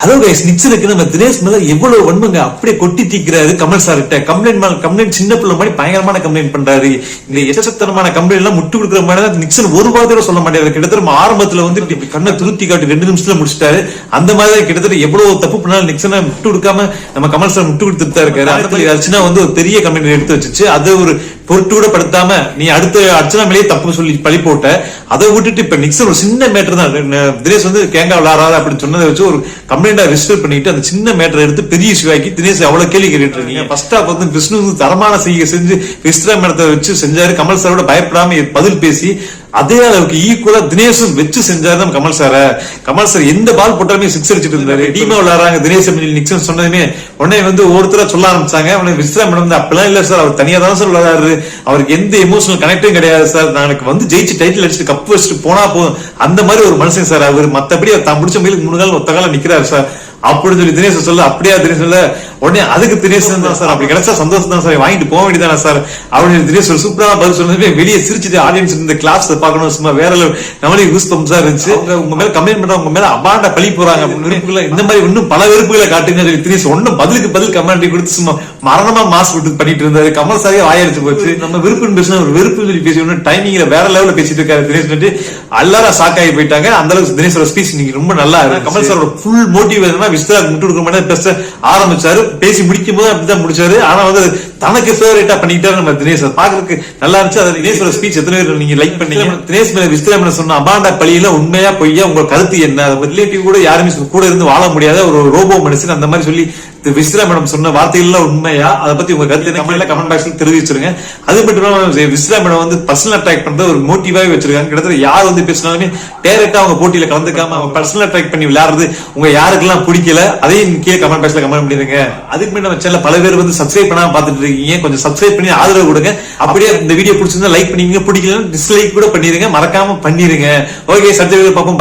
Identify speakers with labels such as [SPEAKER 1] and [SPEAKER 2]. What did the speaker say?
[SPEAKER 1] Hello guys, நிக்சனுக்கு நம்ம தினேஷ் மேல எவ்வளவு வன்மங்க அப்படியே கொட்டி தீக்கிறாரு கமல் சார் கிட்ட. கம்ப்ளைண்ட் சின்ன பிள்ளை மாதிரி பயங்கரமான கம்ப்ளைண்ட் பண்றாரு. இந்த எச்சத்தனமான கம்ப்ளைண்ட் எல்லாம் முட்டு கொடுக்குற மாதிரி நிக்சன் ஒரு வார்த்தை சொல்ல மாட்டாரு. கிட்டத்தட்ட ஆரம்பத்துல வந்து கண்ணை துருத்தி காட்டி 2 நிமிஷத்துல முடிச்சிட்டாரு. அந்த மாதிரி கிட்டத்தட்ட எவ்வளவு தப்பு பண்ணாலும் நிக்சனை முட்டு கொடுக்காம நம்ம கமல் சார் முட்டு கொடுத்துட்டு தான் இருக்காரு. அடுத்த அர்ச்சனா வந்து ஒரு பெரிய கம்ப்ளைண்ட் எடுத்து வச்சுச்சு. அது ஒரு பொருட்டு கூட படுத்தாம நீ அடுத்த அர்ச்சனா மேலேயே தப்பு சொல்லி பழி போட்ட. அதை விட்டுட்டு இப்ப நிக்சன் ஒரு சின்ன மேட்டர் தான், தினேஷ் வந்து கேங்கா விளாடாது அப்படின்னு சொன்னதை வச்சு ஒரு கம்ப்ளைண்டா ரெஜிஸ்டர் பண்ணிட்டு அந்த சின்ன மேட்டர் எடுத்து பெரிய சிவாக்கி தினேஷ் அவ்வளவு கேள்வி கேட்டு இருக்கீங்க. ஃபர்ஸ்ட் ஆஃப் வந்து விஷ்ணு தரமான செஞ்சு விஸ்ரா மேடத்தை வச்சு செஞ்சாரு. கமல் சாரோட பயப்படாம பதில் பேசி அதே அளவுக்கு ஈக்குவலா தினேஷும் வச்சு செஞ்சாரு நம்ம கமல் சார. கமல் சார் எந்த பால் போட்டாலுமே 6 அடிச்சிட்டு இருந்தாரு. டீமா விளையாடுறாங்க தினேஷ் நிக்சன் சொன்னதுமே உடனே வந்து ஒருத்தரா சொல்ல ஆரம்பிச்சாங்க. உடனே விஸ்ரா மேடம் வந்து அப்பெல்லாம் இல்ல சார், அவர் தனியா தான் சார் விளையாடுறாரு, அவருக்கு எந்த எமோஷனல் கனெக்டும் கிடையாது சார், நாளைக்கு வந்து ஜெயிச்சு டைட்டில் அடிச்சுட்டு கப் வச்சுட்டு போனா போதும் அந்த மாதிரி ஒரு மனுஷன் சார் அவர். மத்தபடி அவர் தான் முடிச்ச மேலுக்கு 3 காலம் ஒத்த காலம் நிக்கிறாரு சார் அப்படின்னு சொல்லி தினேஷ் சொல்ல. அப்படியா தினேஷ் சொல்ல உடனே அதுக்கு தினேஷ் தான் சார், அப்படி கிடைச்சா சந்தோஷம் தான் சார், வாங்கிட்டு போக வேண்டியதானே சார் அப்படின்னு தினேஷ் சூப்பரான பதில் சொன்னதுமே வெளியே சிரிச்சுட்டு ஆடியன்ஸ் இந்த கிளாஸ் பார்க்கணும் சும்மா வேற நம்மளே யூஸ் பம்ஸா இருந்துச்சு. உங்க மேல கம்ப்ளைண்ட் பண்றவங்க உங்க மேல அபாண்ட பழி போறாங்க அப்படின்னு இந்த மாதிரி இன்னும் பல வெறுப்புகளை காட்டுங்க சொல்லி தினேஷ் ஒன்னும் பதிலுக்கு பதில் கமெண்ட் கொடுத்து சும்மா மரணமா மாஸ் விட்டு பண்ணிட்டு இருந்தாரு. கமல் சாரியா வாயடிச்சு போச்சு. நம்ம விருப்புன்னு பேசினா ஒரு வெறுப்பு சொல்லி பேசி டைமிங்ல வேற லெவல்ல பேசிட்டு இருக்காரு தினேஷ். எல்லாரும் ஷாக் ஆகி போயிட்டாங்க. அந்த அளவுக்கு தினேஷோட ஸ்பீச் நீங்க ரொம்ப நல்லா இருக்கு. கமல் சாரோட ஃபுல் மோட்டிவ் என்னன்னா விஸ்தா முட்டு கொடுக்க மாதிரி பேச ஆரம்பிச்சாரு. பேசி முடிக்கும் போது அப்படிதான் முடிச்சாரு. ஆனா வந்து தனக்கு ஃபேவரேட்டா பண்ணிக்கிட்டாரு நம்ம தினேஷ். பாக்குறதுக்கு நல்லா இருந்துச்சு. அது தினேஷோட ஸ்பீச் எத்தனை பேர் நீங்க லைக் பண்ணீங்க? தினேஷ் மேல விஸ்தா சொன்ன அபாண்ட பழியில உண்மையா பொய்யா உங்க கருத்து என்ன? ரிலேட்டிவ் கூட யாருமே கூட இருந்து வாழ முடியாத ஒரு ரோபோ மனுஷன் அந்த மாதிரி சொல்லி விஸ்ரா மேடம் சொன்ன வார்த்தைகள் உண்மையா? அதை பத்தி உங்க கருத்து கமெண்ட் பாக்ஸ்ல தெரிவிச்சிருங்க. அது மட்டும் இல்லாம விஸ்ரா மேடம் வந்து பர்சனல் அட்டாக் பண்றது ஒரு மோட்டிவாவே வச்சிருக்காங்க. கிட்டத்தட்ட யார் வந்து பேசினாலுமே டைரக்டா அவங்க போட்டியில கலந்துக்காம அவங்க பர்சனல் அட்டாக் பண்ணி விளையாடுறது உங்க யாருக்கெல்லாம் பிடிக்கல அதையும் கீழே கமெண்ட் பாக்ஸ்ல கமெண்ட் பண்ணிருங்க. அதுக்கு முன்னாடி நம்ம சேனல்ல பல பேர் வந்து சப்ஸ்கிரைப் பண்ணாம பாத்துட்டு இருக்கீங்க, கொஞ்சம் சப்ஸ்கிரைப் பண்ணி ஆதரவு கொடுங்க. அப்படியே இந்த வீடியோ பிடிச்சிருந்தா லைக் பண்ணிங்க, பிடிக்கல டிஸ்லைக் கூட பண்ணிருங்க, மறக்காம பண்ணிருங்க. ஓகே, சப்ஸ்கிரைப் பார்ப்போம்.